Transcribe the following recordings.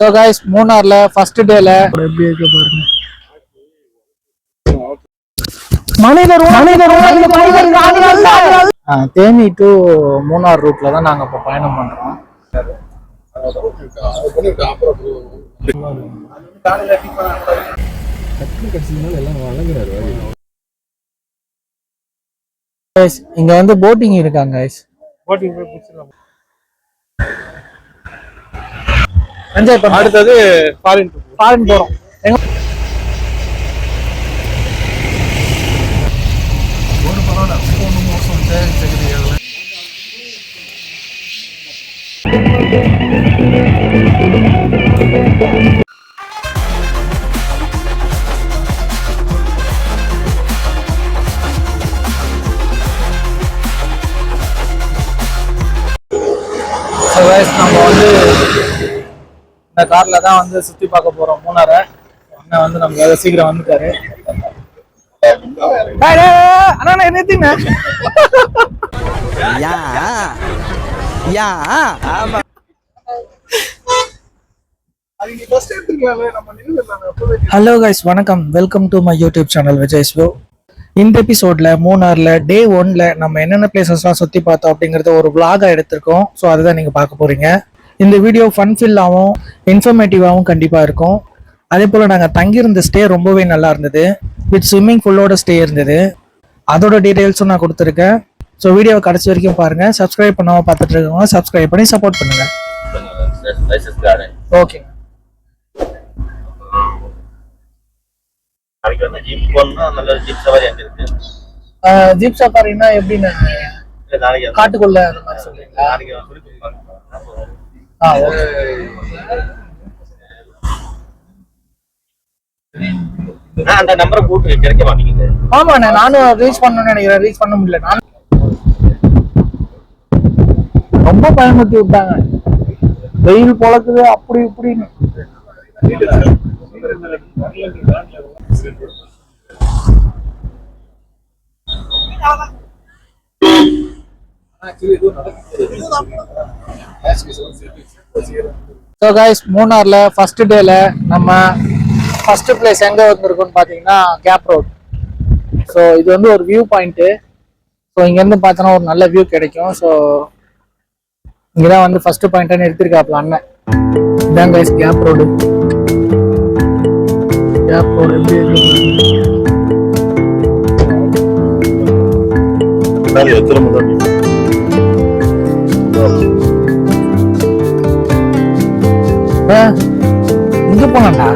So guys, மூணார்ல first டேல எப்படி இருக்கு பாருங்க. தேனி டு மூணார் ரூட்ல தான் நாங்க இப்ப பயணம் பண்றோம். இங்க வந்து போட்டிங் இருக்காங்க guys. போட்டிங் போய் பிடிச்சிடலாம். என்ஜாய் பண்ண. அடுத்தது ஃபாரின் போறோம். ஒரு பரவாயில்ல, ஒன்று மோசம் தேவையில்லை. நம்ம வந்து இந்த கார்ல தான் வந்து சுத்தி பார்க்க போறோம் மூணாரை. அண்ணன் வந்து நமக்கு சீக்கிரம் வந்துட்டாரு. அண்ணா என்னத்தீங்க ஹலோ கைஸ், வணக்கம். Welcome to my YouTube channel Vijay slow. இந்த எபிசோட்ல மூணார்ல டே 1ல நம்ம என்னென்ன பிளேசஸ்லாம் சுத்தி பார்த்தோம் அப்படிங்கறத ஒரு vlog-ஆ எடுத்திருக்கோம். ஸோ அதுதான் நீங்க பார்க்க போறீங்க. இந்த வீடியோ ஃபன்ஃபில்லாகவும் இன்ஃபர்மேட்டிவாகவும் கண்டிப்பா இருக்கும். அதே போல நாங்கள் தங்கியிருந்த ஸ்டே ரொம்பவே நல்லா இருந்தது. வித் ஸ்விம்மிங் ஃபுல்லோட ஸ்டே இருந்தது. அதோட டீடைல்ஸும் நான் கொடுத்துருக்கேன். ஸோ வீடியோவை கடைசி வரைக்கும் பாருங்க. சப்ஸ்கிரைப் பண்ணாமல் பார்த்துட்டு இருக்கவங்க சப்ஸ்கிரைப் பண்ணி சப்போர்ட் பண்ணுங்க. ஓகே. ஜீப் சஃபாரினா எப்படின்னு காட்டுக்குள்ள அந்த மாதிரி சொல்றீங்களா? அந்த நம்பரை கூட்டு கிடைக்க மாட்டேங்குது. ஆமாண்ணே, நானும் ரீச் பண்ணணும்னு நினைக்கிறேன். ரீச் பண்ண முடியல. நான் ரொம்ப பயமுறுத்தி விட்டாங்க. வெயில் பொழக்குது அப்படி இப்படின்னு. So guys, மூணார்ல ஃபர்ஸ்ட் டேல நம்ம ஃபர்ஸ்ட் பிளேஸ் எங்க வந்திருக்கோம்னு பாத்தீங்கன்னா கேப் ரோட். ஸோ இது வந்து ஒரு வியூ பாயிண்ட். ஸோ இங்க இருந்து பார்த்தோன்னா ஒரு நல்ல வியூ கிடைக்கும். ஸோ இங்கதான் வந்து ஃபர்ஸ்ட் பாயிண்டா நிறுத்திருக்காப்ல அண்ணன். இதான் guys gap road. Gap road எப்படி இங்க போனாண்டா.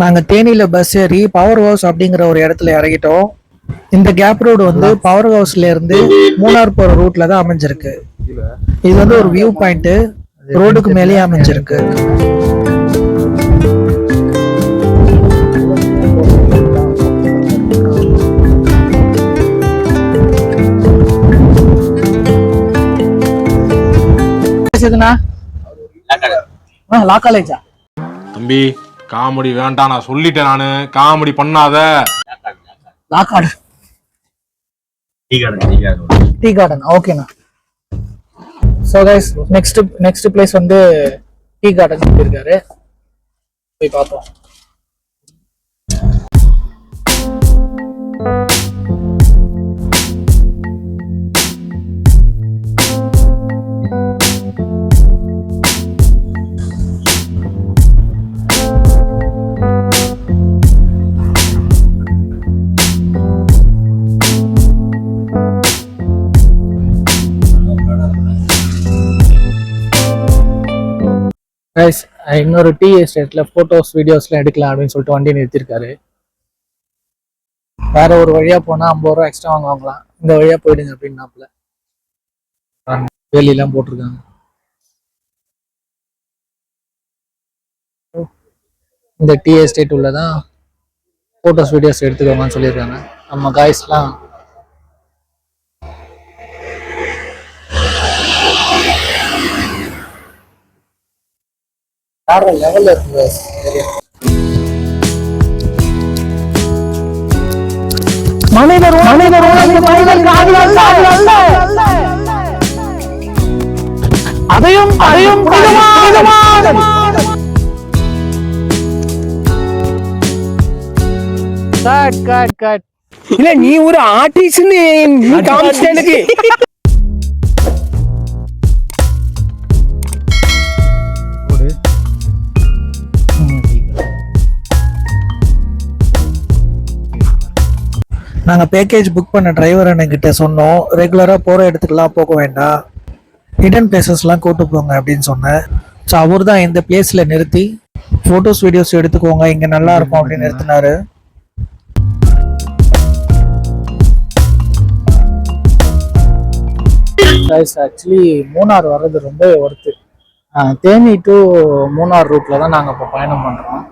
நாங்க தேனியில பஸ் ஏறி பவர் ஹவுஸ் அப்படிங்கிற ஒரு இடத்துல இறங்கிட்டோம். இந்த கேப் ரோடு வந்து பவர் ஹவுஸ்ல இருந்து மூணார் போற ரூட்ல தான் அமைஞ்சிருக்கு. இது வந்து ஒரு வியூ பாயிண்ட். ரோடுக்கு மேலேயே அமைஞ்சிருக்கு. லா காலேஜா தம்பி? காமெடி வேண்டாம், நான் சொல்லிட்டேன். நானு காமெடி பண்ணாத. Lockhart tea garden. ஓகேண்ணா. ஸோ கைஸ், நெக்ஸ்ட் பிளேஸ் வந்து டீ கார்டன் இருக்காரு. போய் பார்ப்போம். கைஸ், இன்னொரு டீ எஸ்டேட்ல போட்டோஸ் வீடியோஸ்லாம் எடுக்கலாம் அப்படின்னு சொல்லிட்டு வண்டி நிறுத்திருக்காரு. வேற ஒரு வழியா போனா 50 ரூபா எக்ஸ்ட்ரா வாங்குவாங்களாம். இந்த வழியா போயிடுங்க அப்படின்னாப்புல வேலியெல்லாம் போட்டிருக்காங்க. இந்த டீ எஸ்டேட் உள்ளதான் போட்டோஸ் வீடியோஸ் எடுத்துக்கோங்கன்னு சொல்லியிருக்காங்க. நம்ம காய்ஸ்லாம் வேற லெவல்ல இருக்கு. அதையும் கட் இல்ல நீ ஒரு ஆர்டிஸ்ட்னு நீ காமிச்சிட்ட எனக்கு. நாங்க பேக்கேஜ் புக் பண்ண டிரைவர் அண்ணன்கிட்ட சொன்னோம், ரெகுலரா போற இடத்துக்குலாம் போக வேண்டாம், ஹிடன் பிளேசஸ்லாம் கூட்டு போங்க அப்படின்னு சொன்னேன். ஸோ அவர் தான் இந்த பிளேஸ்ல நிறுத்தி போட்டோஸ் வீடியோஸ் எடுத்துக்கோங்க, இங்க நல்லா இருக்கும் அப்படின்னு நிறுத்தினாரு. ஆக்சுவலி மூணார் வர்றது ரொம்ப ஒர்த்து. தேனி டு மூணார் ரூட்ல தான் நாங்கள் இப்போ பயணம் பண்ணுறோம்.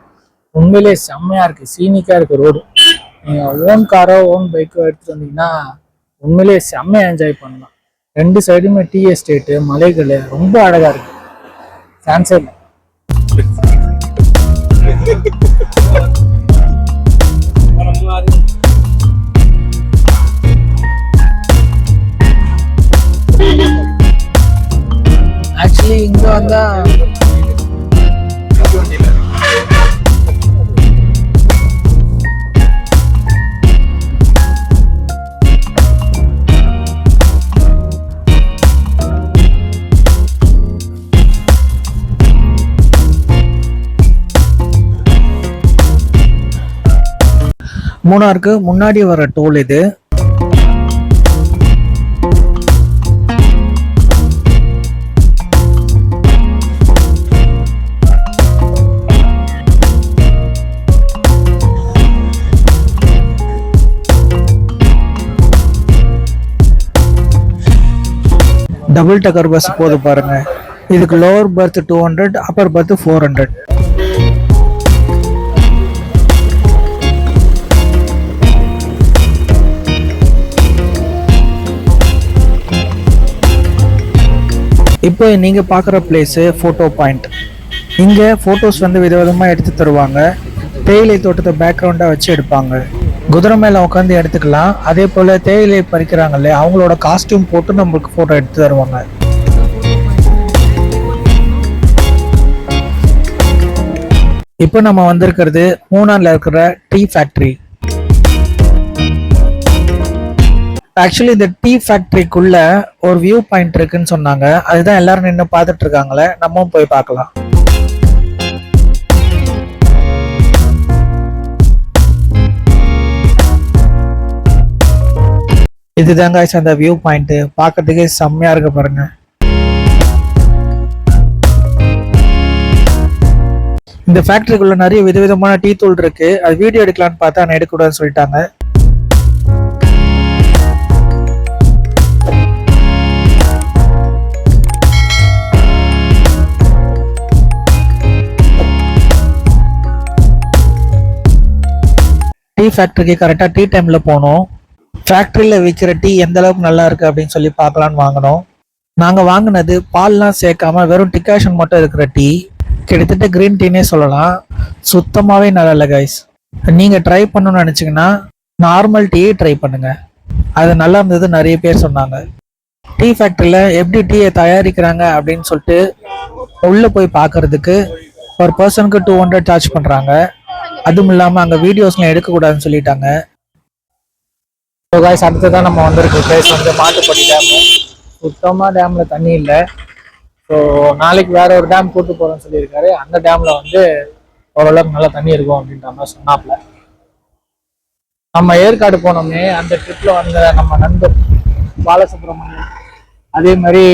உண்மையிலே செம்மையா இருக்கு, சீனிக்கா இருக்கு ரோடு. நீங்கள் ஓன் காரோ ஓன் பைக்கோ எடுத்துட்டு வந்தீங்கன்னா உண்மையிலே செம்மையா என்ஜாய் பண்ணலாம். ரெண்டு சைடுமே டீ எஸ்டேட்டு, மலைகள் ரொம்ப அழகா இருக்கு. சான்ஸே இல்லை. ஆக்சுவலி இங்க வந்தா மூணாருக்கு முன்னாடி வர டோல் இது. டபுள் டக்கர் பஸ் போது பாருங்க. இதுக்கு லோவர் பர்த் 200, அப்பர் பர்த் 400. இப்போ நீங்க பாக்குற பிளேஸ் போட்டோ பாயிண்ட். இங்க போட்டோஸ் வந்து விதவிதமா எடுத்து தருவாங்க. தேயிலை தோட்டத்தை பேக்ரவுண்டா வச்சு எடுப்பாங்க. குதிரை மேல உட்காந்து எடுத்துக்கலாம். அதே போல தேயிலை பறிக்கிறாங்கல்ல, அவங்களோட காஸ்டியூம் போட்டு நம்மளுக்கு போட்டோ எடுத்து தருவாங்க. இப்போ நம்ம வந்திருக்கிறது மூணார்ல இருக்கிற டீ ஃபேக்டரி. ஆக்சுவலி இந்த டீ ஃபேக்டரிக்குள்ள ஒரு வியூ பாயிண்ட் இருக்குன்னு சொன்னாங்க. அதுதான் எல்லாரும் நின்று பார்த்துட்டு இருக்காங்களே, நம்மவும் போய் பார்க்கலாம். இதுதாங்க அந்த வியூ பாயிண்ட். பார்க்கறதுக்கே செம்மையா இருக்கு பாருங்க. இந்த ஃபேக்டரிக்குள்ள நிறைய விதவிதமான டீ தூள் இருக்கு. அது வீடியோ எடுக்கலான்னு பார்த்தா நான் எடுக்கக்கூடாதுன்னு சொல்லிட்டாங்க. டீ ஃபேக்டரிக்கு கரெக்டா டீ டைம்ல போனோம். ஃபேக்டரியில விற்கிற டீ எந்த அளவுக்கு நல்லா இருக்கு அப்படின்னு சொல்லி பார்க்கலான்னு வாங்கினோம். நாங்க வாங்கினது பால்லாம் சேர்க்காம வெறும் டிகாஷன் மட்டும் இருக்கிற டீ. கிட்டத்தட்ட கிரீன் டீனே சொல்லலாம். சுத்தமாவே நல்லா இல்லை கைஸ். நீங்க ட்ரை பண்ணணும்னு நினைச்சீங்கன்னா நார்மல் டீயை ட்ரை பண்ணுங்க. அது நல்லா இருந்தது, நிறைய பேர் சொன்னாங்க. டீ ஃபேக்டரியில எப்படி டீயை தயாரிக்கிறாங்க அப்படின்னு சொல்லிட்டு உள்ள போய் பார்க்கறதுக்கு ஒரு பர்சனுக்கு 200 சார்ஜ் பண்றாங்க. அதுவும் இல்லாம அங்க வீடியோஸ்லாம் எடுக்கக்கூடாதுன்னு சொல்லிட்டாங்க. அடுத்ததான் நம்ம வந்திருக்க பிளேஸ் வந்து மாட்டுப்பட்டி டேம். சுத்தமா டேம்ல தண்ணி இல்லை. ஸோ நாளைக்கு வேற ஒரு டேம் கூட்டு போறோம்னு சொல்லியிருக்காரு. அந்த டேம்ல வந்து ஓரளவுக்கு நல்லா தண்ணி இருக்கும் அப்படின்ற மாதிரி சொன்னாப்ல. நம்ம ஏற்காடு போனோமே, அந்த ட்ரிப்ல வந்த நம்ம நண்பர் பாலசுப்ரமணியம், அதே மாதிரி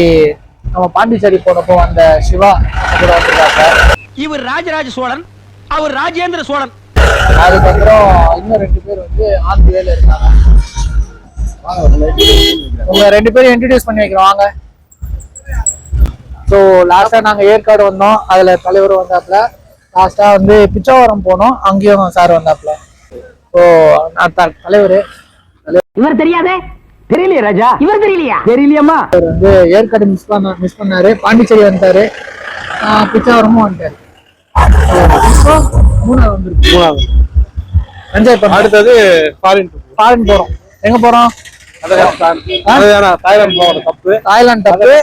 நம்ம பாண்டிச்சேரி போனப்போ வந்த சிவா கூட வந்திருக்காங்க. இவர் ராஜராஜ சோழன், அவர் ராஜேந்திர சோழன். அதுக்கப்புறம் இன்னும் 2 பேர் வந்து ஆந்தி வேலை இருக்காங்க. உங்க 2 பேரும் இன்ட்ரடியூஸ் பண்ணி வைக்கிறோம் வாங்க. ஸோ லாஸ்டா நாங்க ஏற்காடு வந்தோம், அதுல தலைவர் வந்தாப்புல. லாஸ்டா வந்து பிச்சாவரம் போனோம், அங்கேயும் சார் வந்தாப்புல. ஸோ தலைவர் இவர் தெரியாதே, தெரியலையே ராஜா, இவர் தெரியலையா, தெரியலையம்மா. அவர் வந்து ஏற்காடு மிஸ் பண்ணாரு, பாண்டிச்சேரி வந்தாரு, பிச்சாவரமும் வந்துட்டாரு. மூணாவது வந்துருக்கு. மூணாவது என்ஜாய் பண்ண. அடுத்தது ஃபாரின் போறோம். எங்க போறோம்? தாய்லாந்து போறோம். தாய்லாந்து தப்பு.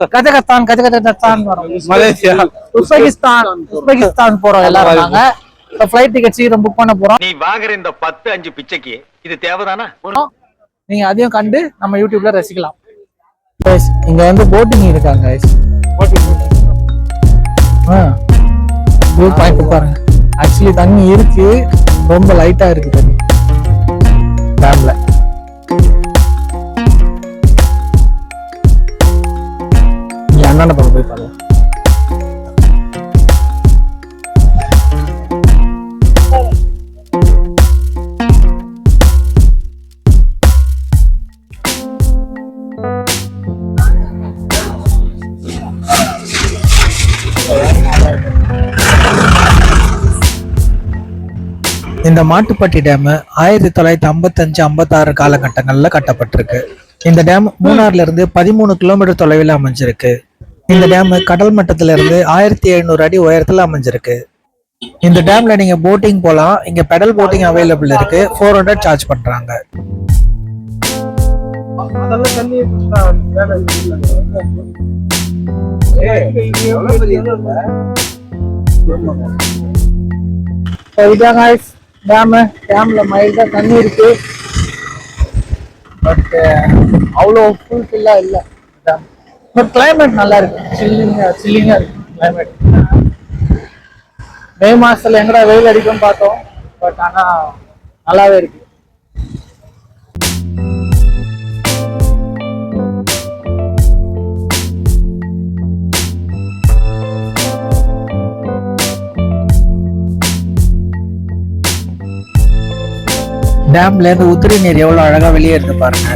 கஜகஸ்தான் வரும். மலேசியா. உஸ்பெகிஸ்தான் போறோம் எல்லாரும் நாங்க. ஃபிளைட் டிக்கெட் சீக்கிரம் புக் பண்ண போறோம். நீ வாங்குற இந்த 10-5 பிச்சைக்கு இது தேவைதானா? நீங்க அதையும் கண்டு நம்ம யூடியூப்ல ரசிக்கலாம். இங்க வந்து போட்டிங் இருக்காங்க. வியூ பாயிண்ட் பாருங்க. ஆக்சுவலி தண்ணி இருக்கு, ரொம்ப லைட்டா இருக்கு தண்ணி டேம்ல. என்னென்ன பண்ண போய் பாருங்க. இந்த மாட்டுப்பட்டி டேம் 1955-56 காலகட்டங்கள்ல கட்டப்பட்டிருக்கு. இந்த டேம் மூணார்ல இருந்து 13 கிலோமீட்டர் தொலைவில் அமைஞ்சிருக்கு. இந்த டேம் கடல் மட்டத்துல இருந்து 1700 அடி உயரத்துல அமைஞ்சிருக்கு. இந்த டேம்ல நீங்க போட்டிங் போலாம். இங்க பெடல் போட்டிங் அவைலபிள் இருக்கு. 400 சார்ஜ் பண்றாங்க. டேம்ல மைல்டா தண்ணி இருக்கு. பட் அவ்வளோ ஃபுல்ஃபில்லா இல்லை. பட் கிளைமேட் நல்லா இருக்கு. சில்லிங்கா இருக்கு கிளைமேட். மே மாசத்துல எங்கடா வெயில் அடிக்கும் பார்த்தோம். பட் ஆனா நல்லாவே இருக்கு. டேம்ல இருந்து உதிரி நீர் எவ்வளவு அழகா வெளியே இருந்து பாருங்க.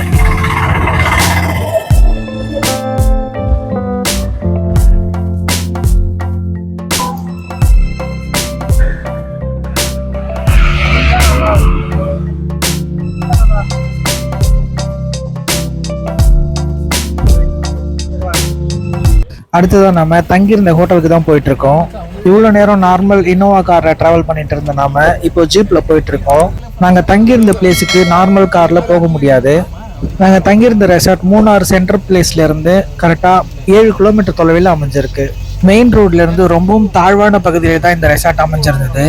அடுத்ததான் நம்ம தங்கியிருந்த ஹோட்டலுக்கு தான் போயிட்டு இருக்கோம். இவ்வளவு நேரம் நார்மல் இனோவா கார்ல டிராவல் பண்ணிட்டு இருந்த நாம இப்போ ஜீப்ல போயிட்டு இருக்கோம். நாங்க தங்கியிருந்த பிளேஸுக்கு நார்மல் கார்ல போக முடியாது. நாங்க தங்கியிருந்த ரெசார்ட் மூணார் சென்ட்ரல் பிளேஸ்ல இருந்து கரெக்டா 7 கிலோமீட்டர் தொலைவில் அமைஞ்சிருக்கு. மெயின் ரோட்ல இருந்து ரொம்பவும் தாழ்வான பகுதியில தான் இந்த ரெசார்ட் அமைஞ்சிருந்தது.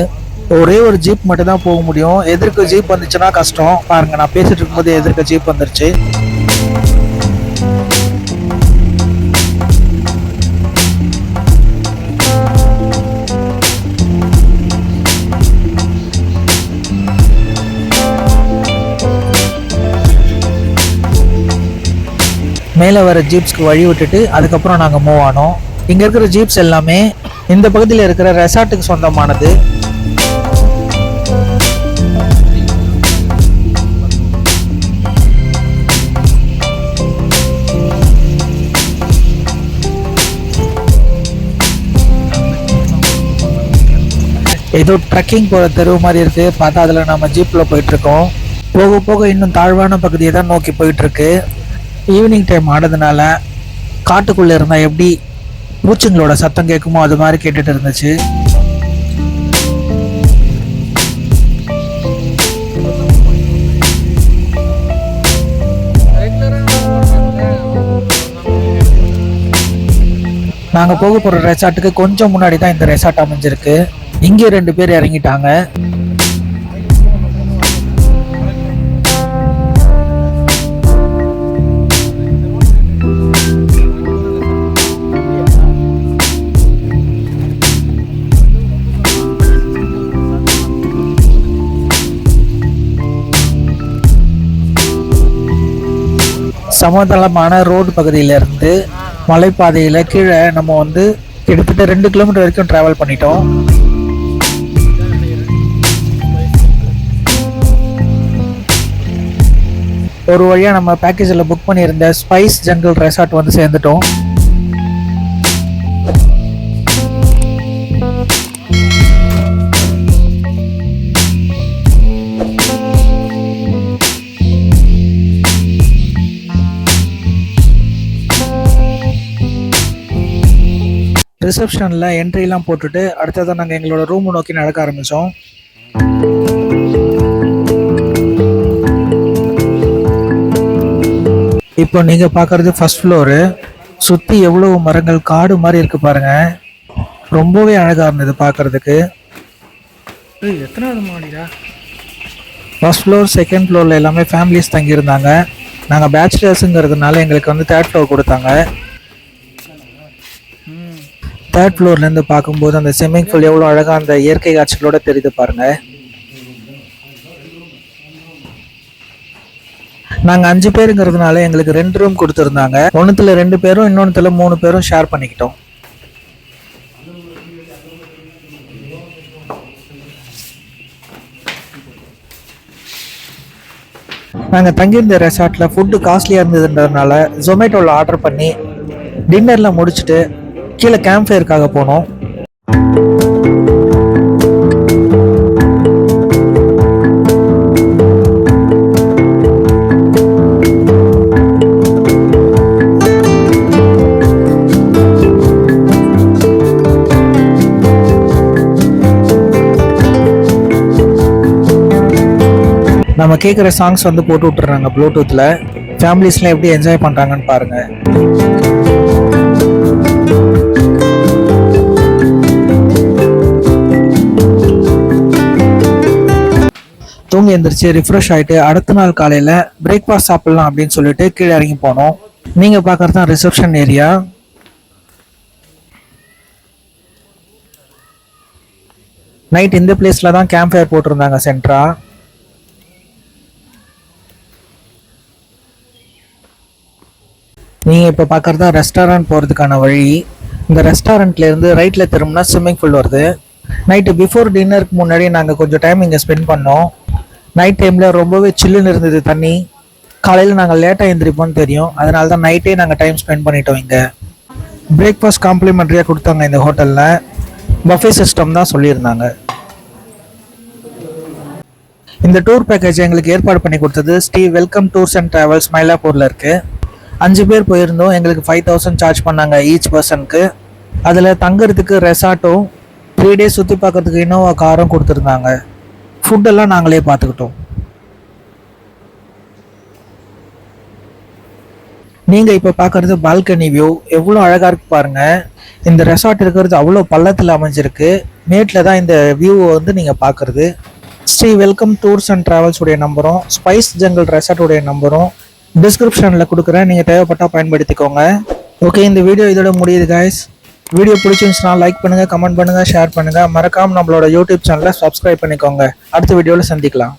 ஒரே ஒரு ஜீப் மட்டும் தான் போக முடியும். எதிர்க்க ஜீப் வந்துச்சுன்னா கஷ்டம். பாருங்க, நான் பேசிட்டு இருக்கும்போது எதிர்க்க ஜீப் வந்துருச்சு. மேலே வர ஜீப்ஸ்க்கு வழி விட்டுட்டு அதுக்கப்புறம் நாங்கள் மூவ் ஆனோம். இங்கே இருக்கிற ஜீப்ஸ் எல்லாமே இந்த பகுதியில் இருக்கிற ரெசார்ட்டுக்கு சொந்தமானது. ஏதோ ட்ரெக்கிங் போகிற தெருவு மாதிரி இருக்கு. பார்த்தா அதில் நம்ம ஜீப்பில் போயிட்டு இருக்கோம். போக போக இன்னும் தாழ்வான பகுதியை தான் நோக்கி போயிட்டு இருக்கு. ஈவினிங் டைம் ஆனதுனால காட்டுக்குள்ள இருந்தா எப்படி பூச்சிங்களோட சத்தம் கேட்குமோ அது மாதிரி கேட்டுட்டு இருந்துச்சு. நாங்க போக போற ரெசார்ட்டுக்கு கொஞ்சம் முன்னாடி தான் இந்த ரெசார்ட் அமைஞ்சிருக்கு. இங்கே 2 பேர் இறங்கிட்டாங்க. சமதளமான ரோடு பகுதியில இருந்து மலைப்பாதையில கீழே நம்ம வந்து கிட்டத்தட்ட 2 கிலோமீட்டர் வரைக்கும் டிராவல் பண்ணிட்டோம். ஒரு வழியா நம்ம பேக்கேஜில் புக் பண்ணியிருந்த ஸ்பைஸ் ஜங்கிள் ரெசார்ட் வந்து சேர்ந்துட்டோம். ரிசப்ஷனில் என்ட்ரிலாம் போட்டுட்டு அடுத்ததான் நாங்கள் எங்களோட ரூம் நோக்கி நடக்க ஆரம்பித்தோம். இப்போ நீங்கள் பார்க்குறது ஃபர்ஸ்ட் ஃப்ளோரு. சுற்றி எவ்வளோ மரங்கள் காடு மாதிரி இருக்கு பாருங்க. ரொம்பவே அழகாக இருந்தது பார்க்கறதுக்கு. எத்தனாவது மாடிடா? ஃபர்ஸ்ட் ஃப்ளோர் செகண்ட் ஃப்ளோரில் எல்லாமே ஃபேமிலிஸ் தங்கியிருந்தாங்க. நாங்கள் பேச்சுலர்ஸுங்கிறதுனால எங்களுக்கு வந்து தேர்ட் ஃப்ளோர் கொடுத்தாங்க. தேர்ட் ஃப்ளோர்லேருந்து பார்க்கும்போது அந்த ஸ்விம்மிங் பூல் எவ்வளோ அழகாக அந்த இயற்கை காட்சிகளோட தெரியுது பாருங்க. நாங்கள் 5 பேருங்கிறதுனால எங்களுக்கு 2 ரூம் கொடுத்துருந்தாங்க. ஒன்றுத்துல 2 பேரும் இன்னொன்றுத்துல 3 பேரும் ஷேர் பண்ணிக்கிட்டோம். நாங்கள் தங்கியிருந்த ரெசார்ட்டில் ஃபுட்டு காஸ்ட்லியாக இருந்ததுன்றதுனால ஜொமேட்டோவில் ஆர்டர் பண்ணி டின்னரில் முடிச்சுட்டு கீழே கேம்ப் ஃபயருக்காக போனோம். நம்ம கேட்குற சாங்ஸ் வந்து போட்டு விட்டுறாங்க ப்ளூடூத்தில். ஃபேமிலிஸ்லாம் எப்படி என்ஜாய் பண்ணுறாங்கன்னு பாருங்கள். தூங்கி எழுந்திரிச்சு ரிஃப்ரெஷ் ஆகிட்டு அடுத்த நாள் காலையில் பிரேக்ஃபாஸ்ட் சாப்பிட்லாம் அப்படின்னு சொல்லிட்டு கீழே இறங்கி போனோம். நீங்கள் பார்க்குறது தான் ரிசப்ஷன் ஏரியா. நைட் இந்த பிளேஸில் தான் கேம்ப் ஃபயர் போட்டிருந்தாங்க சென்ட்ரா. நீங்கள் இப்போ பார்க்குறது தான் ரெஸ்டாரண்ட் போகிறதுக்கான வழி. இந்த ரெஸ்டாரண்ட்லேருந்து ரைட்டில் திரும்பினா ஸ்விம்மிங் பூல் வருது. நைட்டு பிஃபோர் டின்னருக்கு முன்னாடி நாங்கள் கொஞ்சம் டைம் இங்கே ஸ்பெண்ட் பண்ணோம். நைட் டைமில் ரொம்பவே சில்லுன்னு இருந்தது தண்ணி. காலையில் நாங்கள் லேட்டாக எழுந்திரிப்போம்னு தெரியும், அதனால தான் நைட்டே நாங்கள் டைம் ஸ்பெண்ட் பண்ணிட்டோம். இங்கே பிரேக்ஃபாஸ்ட் காம்ப்ளிமெண்ட்ரியாக கொடுத்தாங்க இந்த ஹோட்டலில். பஃபே சிஸ்டம் தான் சொல்லியிருந்தாங்க. இந்த டூர் பேக்கேஜ் எங்களுக்கு ஏற்பாடு பண்ணி கொடுத்தது Sri welcome tours and travels மயிலாப்பூரில் இருக்குது. 5 பேர் போயிருந்தோம். எங்களுக்கு 5000 சார்ஜ் பண்ணாங்க ஈச் பர்சனுக்கு. அதில் தங்குறதுக்கு ரெசார்ட்டும் 3 days சுற்றி பார்க்கறதுக்கு இனோவா காரும் கொடுத்துருந்தாங்க. ஃபுட்டெல்லாம் நாங்களே பார்த்துக்கிட்டோம். நீங்கள் இப்போ பார்க்குறது பால்கனி வியூ. எவ்வளோ அழகாக இருக்கு பாருங்கள். இந்த ரெசார்ட் இருக்கிறது அவ்வளோ பள்ளத்தில் அமைஞ்சிருக்கு. மேட்டில் தான் இந்த வியூவை வந்து நீங்கள் பார்க்குறது. Sri welcome tours and travels உடைய நம்பரும் ஸ்பைஸ் ஜங்கல் ரெசார்ட் உடைய நம்பரும் டிஸ்கிரிப்ஷனில் கொடுக்குறேன். நீங்கள் தேவைப்பட்டால் பயன்படுத்திக்கோங்க. ஓகே, இந்த வீடியோ இதோட முடியுது கைஸ். வீடியோ பிடிச்சிருந்துச்சுன்னா லைக் பண்ணுங்கள், கமெண்ட் பண்ணுங்கள், ஷேர் பண்ணுங்கள். மறக்காமல் நம்மளோட யூடியூப் சேனலை சப்ஸ்கிரைப் பண்ணிக்கோங்க. அடுத்த வீடியோவில் சந்திக்கலாம்.